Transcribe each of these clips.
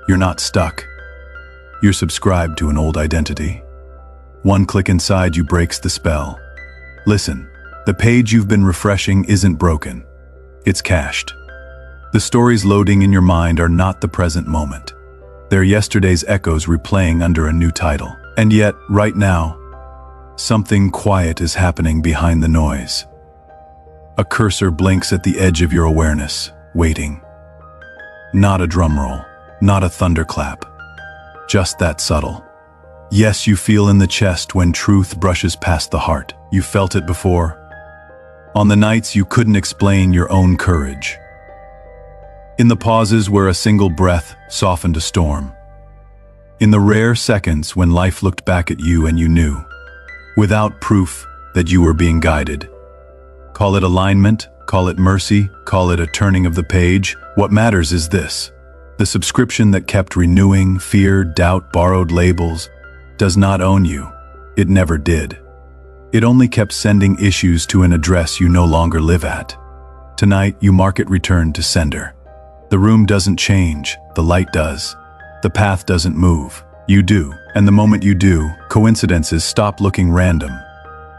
You're not stuck. You're subscribed to an old identity. One click inside you breaks the spell. Listen, the page you've been refreshing isn't broken. It's cached. The stories loading in your mind are not the present moment. They're yesterday's echoes replaying under a new title. And yet, right now, something quiet is happening behind the noise. A cursor blinks at the edge of your awareness, waiting. Not a drum roll, not a thunderclap, just that subtle. Yes, you feel in the chest when truth brushes past the heart. You felt it before. On the nights you couldn't explain your own courage. In the pauses where a single breath softened a storm. In the rare seconds when life looked back at you and you knew, without proof, that you were being guided. Call it alignment, call it mercy, call it a turning of the page. What matters is this. The subscription that kept renewing, fear, doubt, borrowed labels, does not own you. It never did. It only kept sending issues to an address you no longer live at. Tonight, you mark it return to sender. The room doesn't change, the light does. The path doesn't move, you do. And the moment you do, coincidences stop looking random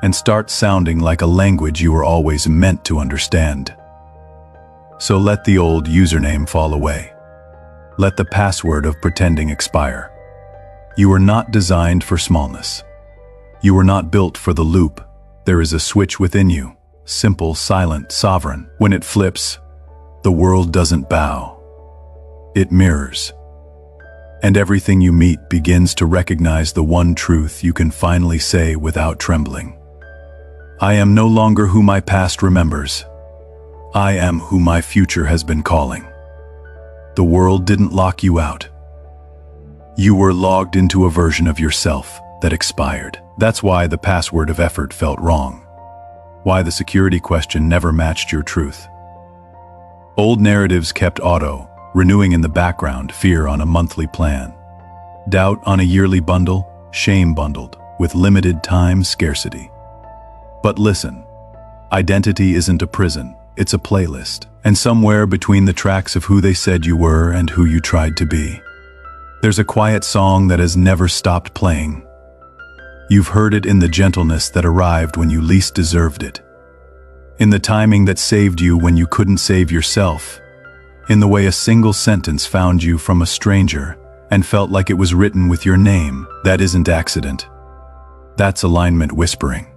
and start sounding like a language you were always meant to understand. So let the old username fall away. Let the password of pretending expire. You were not designed for smallness. You were not built for the loop. There is a switch within you, simple, silent, sovereign. When it flips, the world doesn't bow. It mirrors. And everything you meet begins to recognize the one truth you can finally say without trembling. I am no longer who my past remembers. I am who my future has been calling. The world didn't lock you out. You were logged into a version of yourself that expired. That's why the password of effort felt wrong. Why the security question never matched your truth. Old narratives kept auto, renewing in the background, fear on a monthly plan. Doubt on a yearly bundle, shame bundled, with limited time scarcity. But listen, identity isn't a prison, it's a playlist. And somewhere between the tracks of who they said you were and who you tried to be, there's a quiet song that has never stopped playing. You've heard it in the gentleness that arrived when you least deserved it. In the timing that saved you when you couldn't save yourself. In the way a single sentence found you from a stranger and felt like it was written with your name. That isn't accident. That's alignment whispering.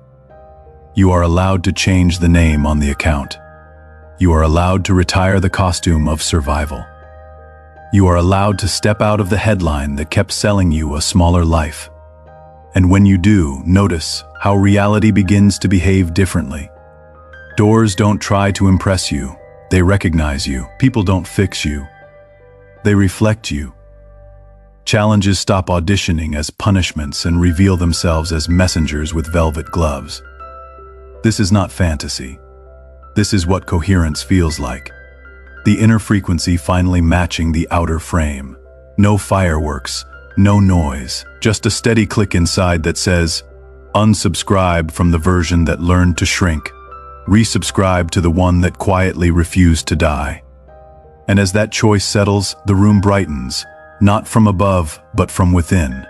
You are allowed to change the name on the account. You are allowed to retire the costume of survival. You are allowed to step out of the headline that kept selling you a smaller life. And when you do, notice how reality begins to behave differently. Doors don't try to impress you. They recognize you. People don't fix you. They reflect you. Challenges stop auditioning as punishments and reveal themselves as messengers with velvet gloves. This is not fantasy. This is what coherence feels like. The inner frequency finally matching the outer frame. No fireworks, no noise, just a steady click inside that says, unsubscribe from the version that learned to shrink. Resubscribe to the one that quietly refused to die. And as that choice settles, the room brightens, not from above, but from within.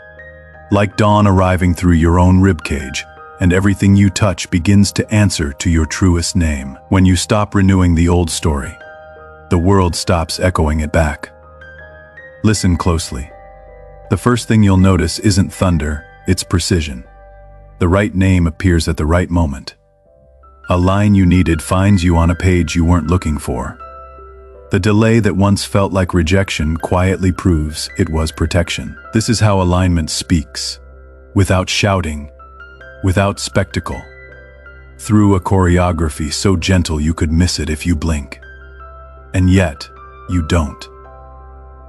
Like dawn arriving through your own ribcage, and everything you touch begins to answer to your truest name. When you stop renewing the old story, the world stops echoing it back. Listen closely. The first thing you'll notice isn't thunder, it's precision. The right name appears at the right moment. A line you needed finds you on a page you weren't looking for. The delay that once felt like rejection quietly proves it was protection. This is how alignment speaks. Without shouting, without spectacle. Through a choreography so gentle you could miss it if you blink. And yet, you don't.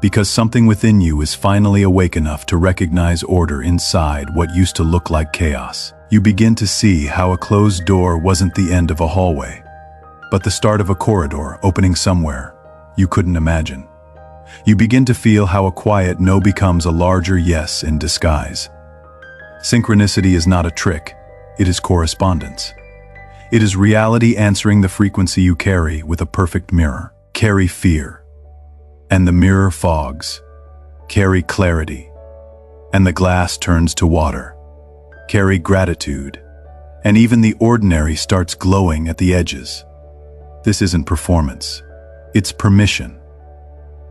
Because something within you is finally awake enough to recognize order inside what used to look like chaos. You begin to see how a closed door wasn't the end of a hallway, but the start of a corridor opening somewhere you couldn't imagine. You begin to feel how a quiet no becomes a larger yes in disguise. Synchronicity is not a trick, it is correspondence. It is reality answering the frequency you carry with a perfect mirror. Carry fear. And the mirror fogs. Carry clarity, and the glass turns to water. Carry gratitude, and even the ordinary starts glowing at the edges. This isn't performance. It's permission.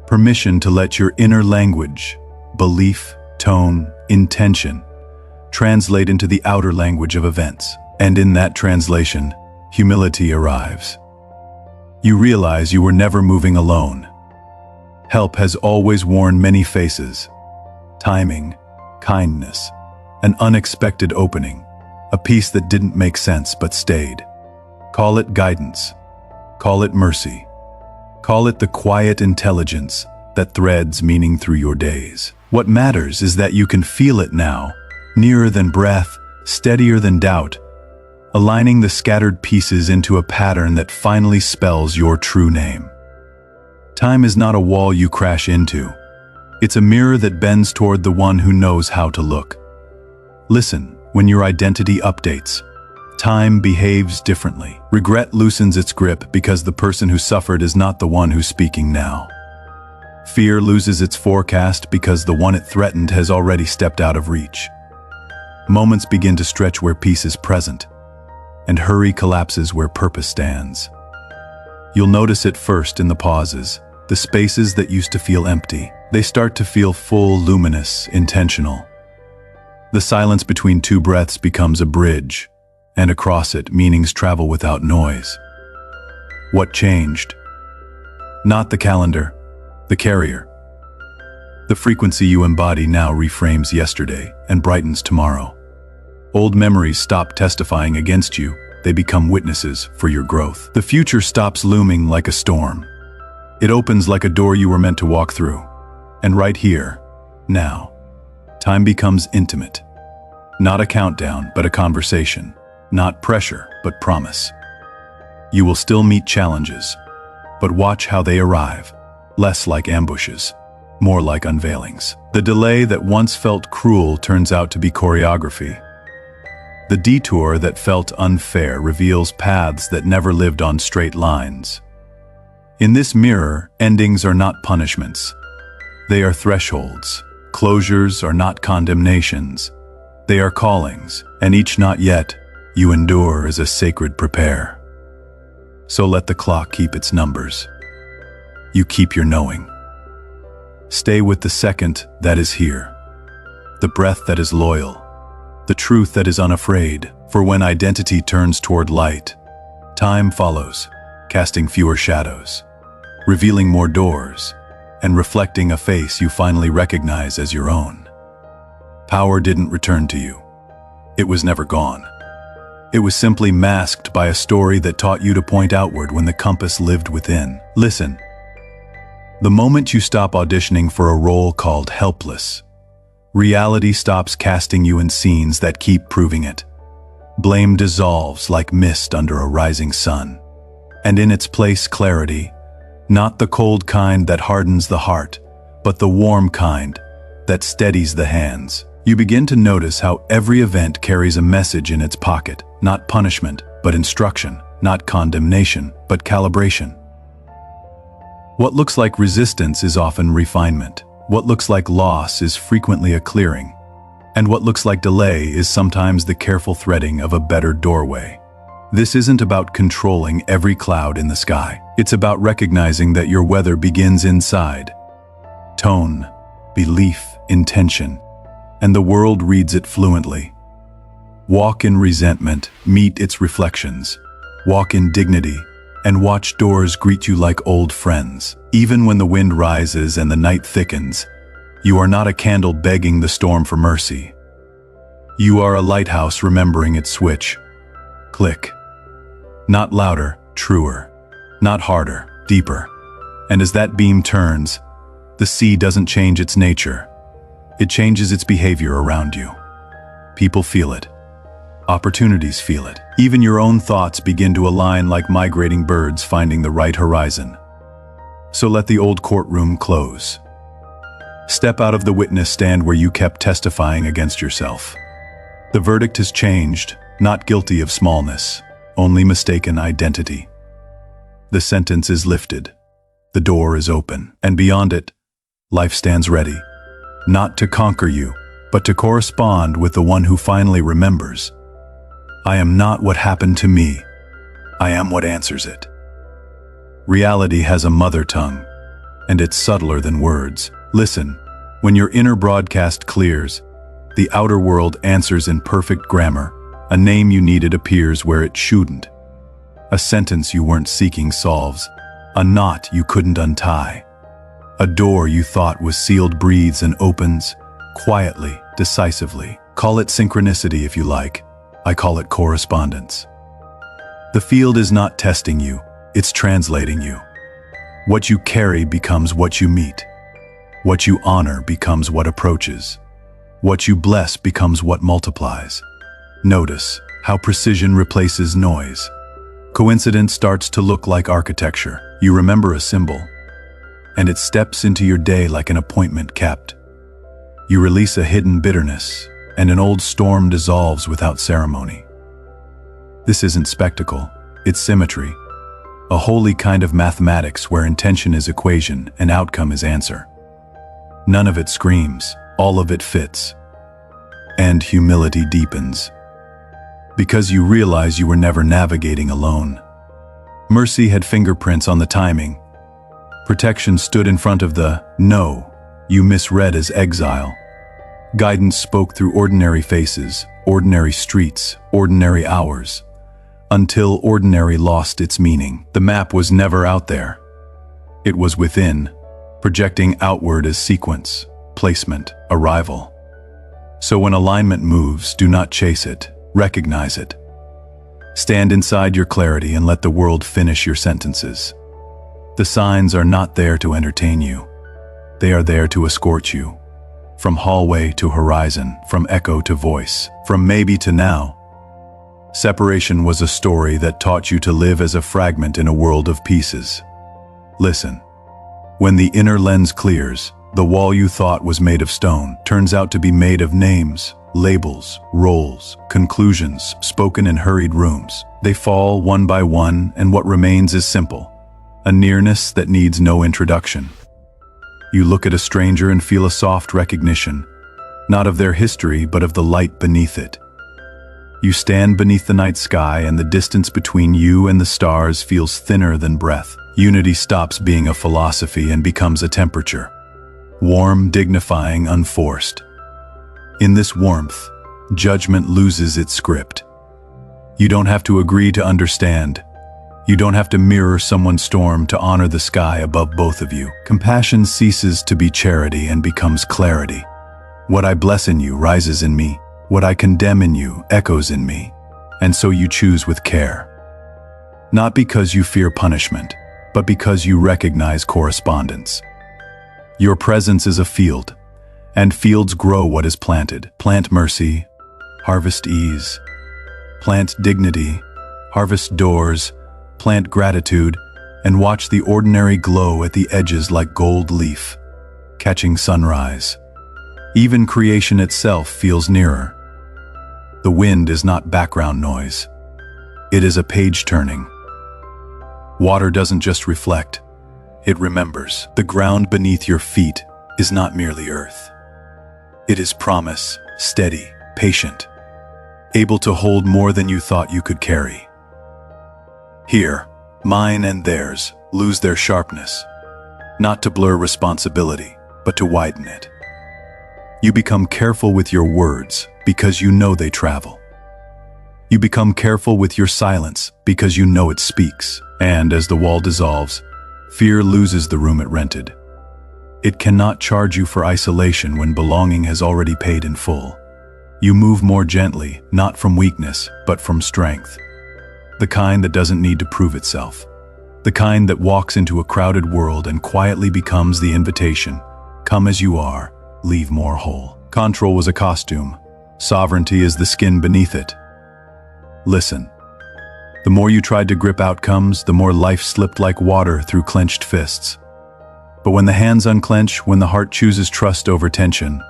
Permission to let your inner language, belief, tone, intention, translate into the outer language of events. And in that translation, humility arrives. You realize you were never moving alone. Help has always worn many faces. Timing, kindness, an unexpected opening, a piece that didn't make sense but stayed. Call it guidance. Call it mercy. Call it the quiet intelligence that threads meaning through your days. What matters is that you can feel it now, nearer than breath, steadier than doubt, aligning the scattered pieces into a pattern that finally spells your true name. Time is not a wall you crash into. It's a mirror that bends toward the one who knows how to look. Listen, when your identity updates, time behaves differently. Regret loosens its grip because the person who suffered is not the one who's speaking now. Fear loses its forecast because the one it threatened has already stepped out of reach. Moments begin to stretch where peace is present, and hurry collapses where purpose stands. You'll notice it first in the pauses, the spaces that used to feel empty. They start to feel full, luminous, intentional. The silence between two breaths becomes a bridge, and across it, meanings travel without noise. What changed? Not the calendar, the carrier. The frequency you embody now reframes yesterday and brightens tomorrow. Old memories stop testifying against you. They become witnesses for your growth. The future stops looming like a storm. It opens like a door you were meant to walk through. And right here, now, time becomes intimate. Not a countdown, but a conversation. Not pressure, but promise. You will still meet challenges, but watch how they arrive. Less like ambushes, more like unveilings. The delay that once felt cruel turns out to be choreography. The detour that felt unfair reveals paths that never lived on straight lines. In this mirror, endings are not punishments. They are thresholds. Closures are not condemnations. They are callings, and each not yet you endure as a sacred prepare. So let the clock keep its numbers. You keep your knowing. Stay with the second that is here, the breath that is loyal, the truth that is unafraid. For when identity turns toward light, time follows, casting fewer shadows, revealing more doors, and reflecting a face you finally recognize as your own. Power didn't return to you. It was never gone. It was simply masked by a story that taught you to point outward when the compass lived within. Listen. The moment you stop auditioning for a role called helpless, reality stops casting you in scenes that keep proving it. Blame dissolves like mist under a rising sun. And in its place, clarity, not the cold kind that hardens the heart, but the warm kind that steadies the hands. You begin to notice how every event carries a message in its pocket, not punishment, but instruction, not condemnation, but calibration. What looks like resistance is often refinement. What looks like loss is frequently a clearing. And what looks like delay is sometimes the careful threading of a better doorway. This isn't about controlling every cloud in the sky. It's about recognizing that your weather begins inside. Tone, belief, intention, and the world reads it fluently. Walk in resentment, meet its reflections. Walk in dignity, and watch doors greet you like old friends. Even when the wind rises and the night thickens, you are not a candle begging the storm for mercy. You are a lighthouse remembering its switch. Click. Not louder, truer. Not harder, deeper. And as that beam turns, the sea doesn't change its nature. It changes its behavior around you. People feel it. Opportunities feel it. Even your own thoughts begin to align like migrating birds finding the right horizon. So let the old courtroom close. Step out of the witness stand where you kept testifying against yourself. The verdict has changed, not guilty of smallness, only mistaken identity. The sentence is lifted. The door is open, and beyond it, life stands ready, not to conquer you, but to correspond with the one who finally remembers. I am not what happened to me. I am what answers it. Reality has a mother tongue, and it's subtler than words. Listen, when your inner broadcast clears, the outer world answers in perfect grammar. A name you needed appears where it shouldn't. A sentence you weren't seeking solves. A knot you couldn't untie. A door you thought was sealed breathes and opens, quietly, decisively. Call it synchronicity if you like. I call it correspondence. The field is not testing you, it's translating you. What you carry becomes what you meet. What you honor becomes what approaches. What you bless becomes what multiplies. Notice how precision replaces noise. Coincidence starts to look like architecture. You remember a symbol, and it steps into your day like an appointment kept. You release a hidden bitterness, and an old storm dissolves without ceremony. This isn't spectacle, it's symmetry. A holy kind of mathematics where intention is equation and outcome is answer. None of it screams, all of it fits. And humility deepens. Because you realize you were never navigating alone. Mercy had fingerprints on the timing. Protection stood in front of the no you misread as exile. Guidance spoke through ordinary faces, ordinary streets, ordinary hours. Until ordinary lost its meaning. The map was never out there. It was within, projecting outward as sequence, placement, arrival. So when alignment moves, do not chase it, recognize it. Stand inside your clarity and let the world finish your sentences. The signs are not there to entertain you. They are there to escort you. From hallway to horizon, from echo to voice, from maybe to now. Separation was a story that taught you to live as a fragment in a world of pieces. Listen. When the inner lens clears, the wall you thought was made of stone turns out to be made of names, labels, roles, conclusions spoken in hurried rooms. They fall one by one, and what remains is simple. A nearness that needs no introduction. You look at a stranger and feel a soft recognition, not of their history, but of the light beneath it. You stand beneath the night sky, and the distance between you and the stars feels thinner than breath. Unity stops being a philosophy and becomes a temperature. Warm, dignifying, unforced. In this warmth, judgment loses its script. You don't have to agree to understand. You don't have to mirror someone's storm to honor the sky above both of you. Compassion ceases to be charity and becomes clarity. What I bless in you rises in me. What I condemn in you echoes in me. And so you choose with care. Not because you fear punishment, but because you recognize correspondence. Your presence is a field, and fields grow what is planted. Plant mercy, harvest ease. Plant dignity, harvest doors. Plant gratitude, and watch the ordinary glow at the edges like gold leaf, catching sunrise. Even creation itself feels nearer. The wind is not background noise. It is a page turning. Water doesn't just reflect, it remembers. The ground beneath your feet is not merely earth. It is promise, steady, patient, able to hold more than you thought you could carry. Here, mine and theirs lose their sharpness, not to blur responsibility, but to widen it. You become careful with your words because you know they travel. You become careful with your silence because you know it speaks. And as the wall dissolves, fear loses the room it rented. It cannot charge you for isolation when belonging has already paid in full. You move more gently, not from weakness, but from strength. The kind that doesn't need to prove itself. The kind that walks into a crowded world and quietly becomes the invitation. Come as you are, leave more whole. Control was a costume. Sovereignty is the skin beneath it. Listen. The more you tried to grip outcomes, the more life slipped like water through clenched fists. But when the hands unclench, when the heart chooses trust over tension,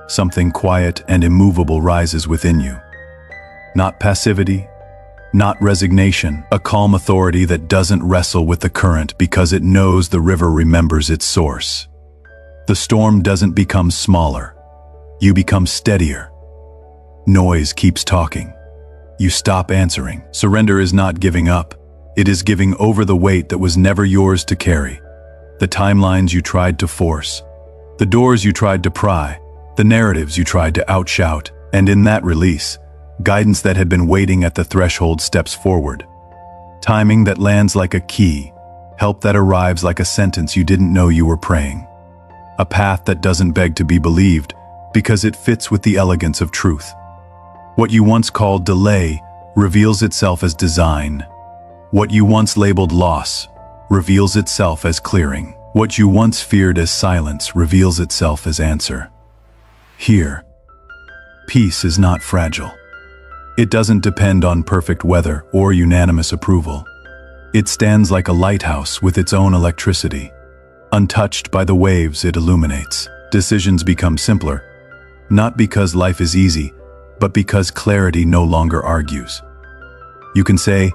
something quiet and immovable rises within you. Not passivity, not resignation, a calm authority that doesn't wrestle with the current because it knows the river remembers its source. The storm doesn't become smaller. You become steadier. Noise keeps talking. You stop answering. Surrender is not giving up. It is giving over the weight that was never yours to carry. The timelines you tried to force. The doors you tried to pry. The narratives you tried to outshout. And in that release, guidance that had been waiting at the threshold steps forward. Timing that lands like a key. Help that arrives like a sentence you didn't know you were praying. A path that doesn't beg to be believed because it fits with the elegance of truth. What you once called delay reveals itself as design. What you once labeled loss reveals itself as clearing. What you once feared as silence reveals itself as answer. Here, peace is not fragile. It doesn't depend on perfect weather or unanimous approval. It stands like a lighthouse with its own electricity. Untouched by the waves it illuminates. Decisions become simpler, not because life is easy, but because clarity no longer argues. You can say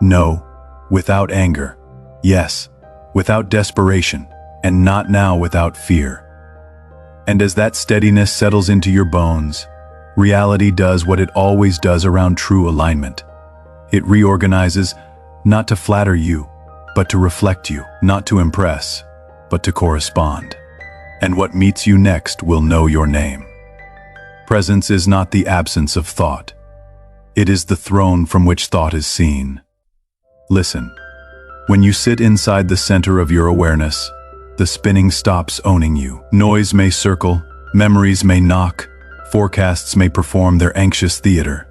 no without anger, yes without desperation, and not now without fear. And as that steadiness settles into your bones, reality does what it always does around true alignment. It reorganizes, not to flatter you, but to reflect you, not to impress, but to correspond. And what meets you next will know your name. Presence is not the absence of thought. It is the throne from which thought is seen. Listen. When you sit inside the center of your awareness, the spinning stops owning you. Noise may circle, memories may knock, forecasts may perform their anxious theater.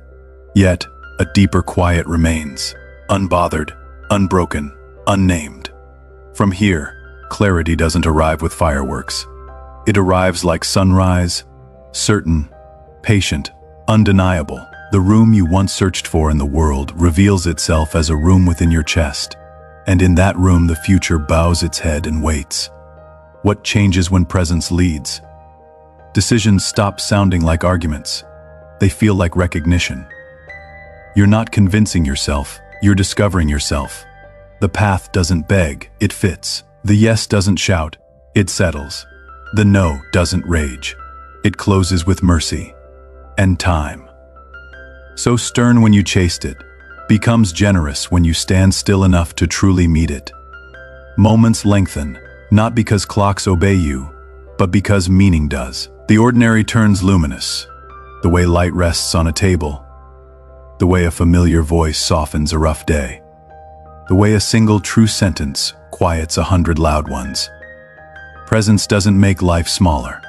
Yet, a deeper quiet remains, unbothered, unbroken, unnamed. From here, clarity doesn't arrive with fireworks. It arrives like sunrise, certain, patient, undeniable. The room you once searched for in the world reveals itself as a room within your chest. And in that room the future bows its head and waits. What changes when presence leads? Decisions stop sounding like arguments. They feel like recognition. You're not convincing yourself, you're discovering yourself. The path doesn't beg, it fits. The yes doesn't shout, it settles. The no doesn't rage, it closes with mercy and time. So stern when you chased it, becomes generous when you stand still enough to truly meet it. Moments lengthen, not because clocks obey you, but because meaning does. The ordinary turns luminous, the way light rests on a table, the way a familiar voice softens a rough day, the way a single true sentence quiets 100 loud ones. Presence doesn't make life smaller.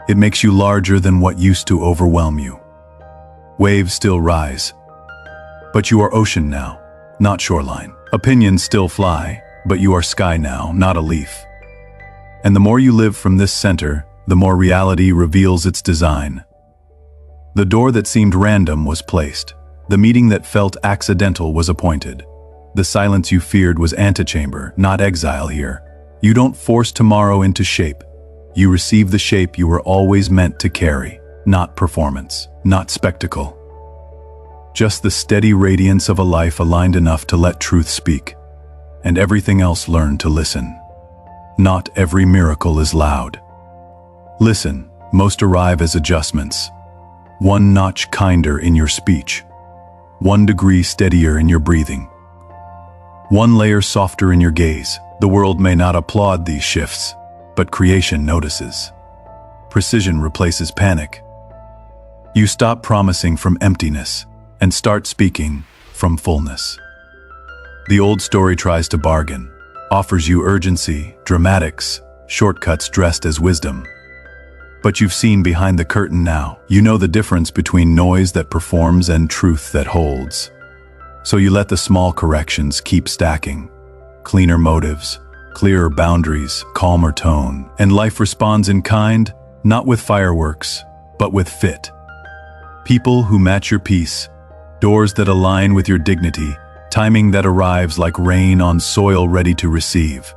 It makes you larger than what used to overwhelm you. Waves still rise, but you are ocean now, not shoreline. Opinions still fly, but you are sky now, not a leaf. And the more you live from this center, the more reality reveals its design. The door that seemed random was placed. The meeting that felt accidental was appointed. The silence you feared was antechamber, not exile here. You don't force tomorrow into shape. You receive the shape you were always meant to carry, not performance, not spectacle. Just the steady radiance of a life aligned enough to let truth speak, and everything else learn to listen. Not every miracle is loud. Listen, most arrive as adjustments. 1 notch kinder in your speech. 1 degree steadier in your breathing. 1 layer softer in your gaze. The world may not applaud these shifts, but creation notices. Precision replaces panic. You stop promising from emptiness and start speaking from fullness. The old story tries to bargain, offers you urgency, dramatics, shortcuts dressed as wisdom. But you've seen behind the curtain now. You know the difference between noise that performs and truth that holds. So you let the small corrections keep stacking. Cleaner motives, clearer boundaries, calmer tone. And life responds in kind, not with fireworks, but with fit. People who match your peace, doors that align with your dignity, timing that arrives like rain on soil ready to receive.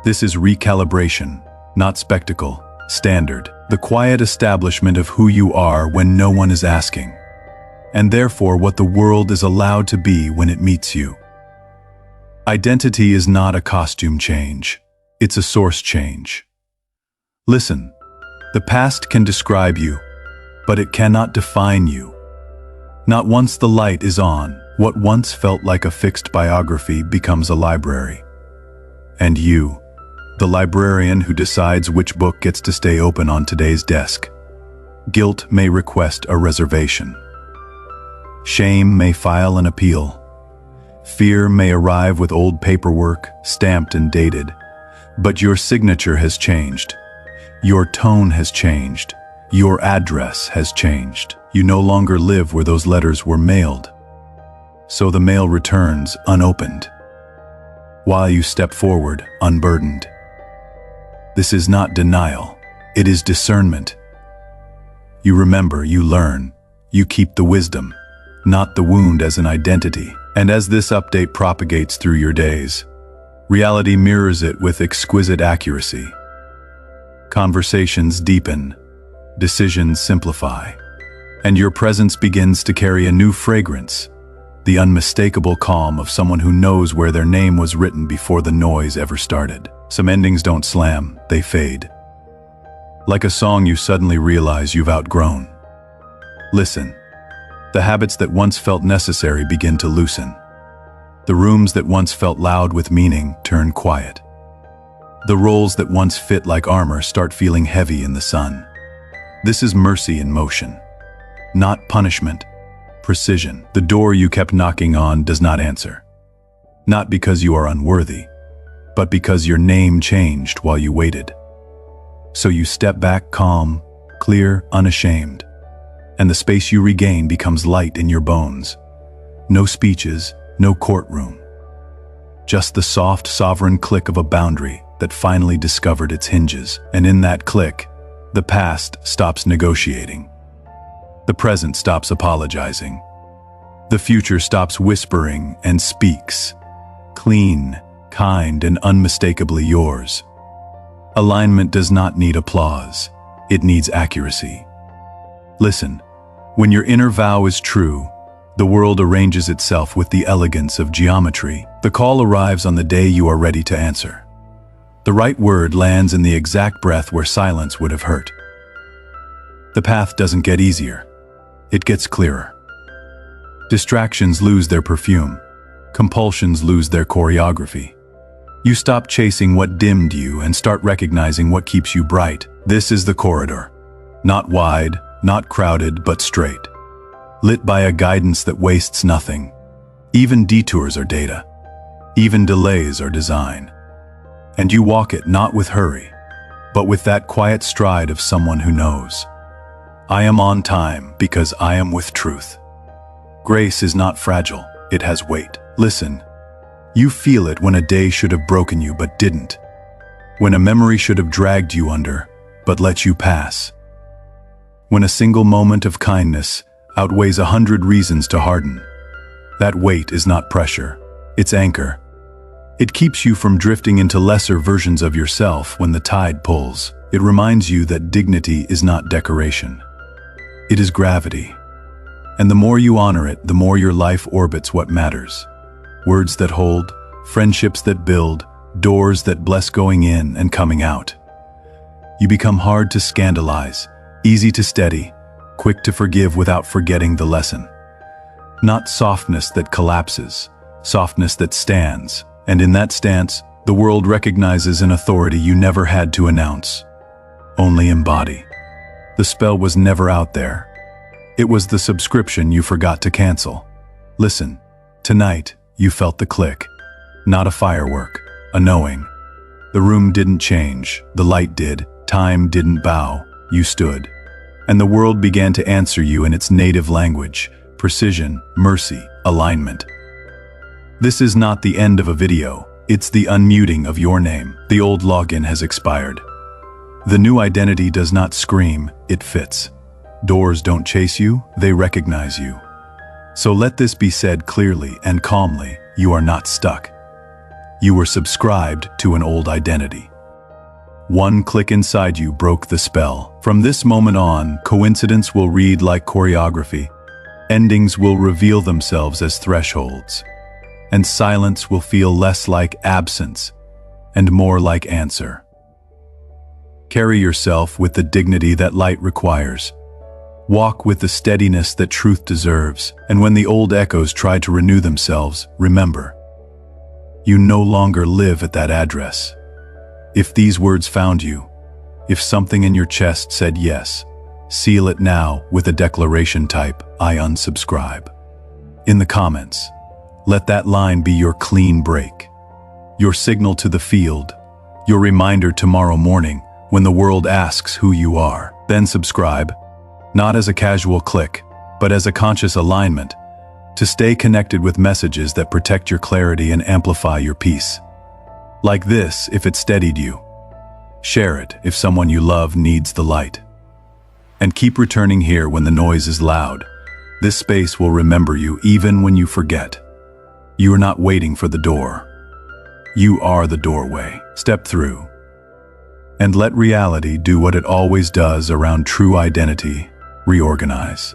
This is recalibration, not spectacle, standard, the quiet establishment of who you are when no one is asking, and therefore what the world is allowed to be when it meets you. Identity is not a costume change, it's a source change. Listen, the past can describe you, but it cannot define you. Not once the light is on, what once felt like a fixed biography becomes a library. And you, the librarian who decides which book gets to stay open on today's desk. Guilt may request a reservation. Shame may file an appeal. Fear may arrive with old paperwork, stamped and dated. But your signature has changed. Your tone has changed. Your address has changed. You no longer live where those letters were mailed. So the mail returns unopened, while you step forward unburdened. This is not denial, it is discernment. You remember, you learn, you keep the wisdom, not the wound as an identity. And as this update propagates through your days, reality mirrors it with exquisite accuracy. Conversations deepen, decisions simplify, and your presence begins to carry a new fragrance, the unmistakable calm of someone who knows where their name was written before the noise ever started. Some endings don't slam, they fade. Like a song you suddenly realize you've outgrown. Listen, the habits that once felt necessary begin to loosen. The rooms that once felt loud with meaning turn quiet. The roles that once fit like armor start feeling heavy in the sun. This is mercy in motion. Not punishment, precision. The door you kept knocking on does not answer. Not because you are unworthy, but because your name changed while you waited. So you step back calm, clear, unashamed, and the space you regain becomes light in your bones. No speeches, no courtroom. Just the soft, sovereign click of a boundary that finally discovered its hinges. And in that click, the past stops negotiating. The present stops apologizing. The future stops whispering and speaks. Clean, kind, and unmistakably yours. Alignment does not need applause. It needs accuracy. Listen, when your inner vow is true, the world arranges itself with the elegance of geometry. The call arrives on the day you are ready to answer. The right word lands in the exact breath where silence would have hurt. The path doesn't get easier. It gets clearer. Distractions lose their perfume. Compulsions lose their choreography. You stop chasing what dimmed you and start recognizing what keeps you bright. This is the corridor. Not wide, not crowded, but straight. Lit by a guidance that wastes nothing. Even detours are data. Even delays are design. And you walk it not with hurry, but with that quiet stride of someone who knows. I am on time because I am with truth. Grace is not fragile, it has weight. Listen, you feel it when a day should have broken you but didn't. When a memory should have dragged you under, but let you pass. When a single moment of kindness outweighs 100 reasons to harden. That weight is not pressure, it's anchor. It keeps you from drifting into lesser versions of yourself when the tide pulls. It reminds you that dignity is not decoration. It is gravity. And the more you honor it, the more your life orbits what matters. Words that hold, friendships that build, doors that bless going in and coming out. You become hard to scandalize, easy to steady, quick to forgive without forgetting the lesson. Not softness that collapses, softness that stands. And in that stance, the world recognizes an authority you never had to announce. Only embody. The spell was never out there. It was the subscription you forgot to cancel. Listen, tonight you felt the click. Not a firework, a knowing. The room didn't change, the light did, time didn't bow, you stood. And the world began to answer you in its native language, precision, mercy, alignment. This is not the end of a video, it's the unmuting of your name. The old login has expired. The new identity does not scream, it fits. Doors don't chase you, they recognize you. So let this be said clearly and calmly, you are not stuck. You were subscribed to an old identity. One click inside you broke the spell. From this moment on, coincidence will read like choreography. Endings will reveal themselves as thresholds. And silence will feel less like absence and more like answer. Carry yourself with the dignity that light requires. Walk with the steadiness that truth deserves, and when the old echoes try to renew themselves, remember, you no longer live at that address. If these words found you, if something in your chest said yes, seal it now with a declaration type, I unsubscribe. In the comments, let that line be your clean break, your signal to the field, your reminder tomorrow morning when the world asks who you are. Then subscribe, not as a casual click, but as a conscious alignment, to stay connected with messages that protect your clarity and amplify your peace. Like this if it steadied you. Share it if someone you love needs the light. And keep returning here when the noise is loud. This space will remember you even when you forget. You are not waiting for the door. You are the doorway. Step through. And let reality do what it always does around true identity: reorganize.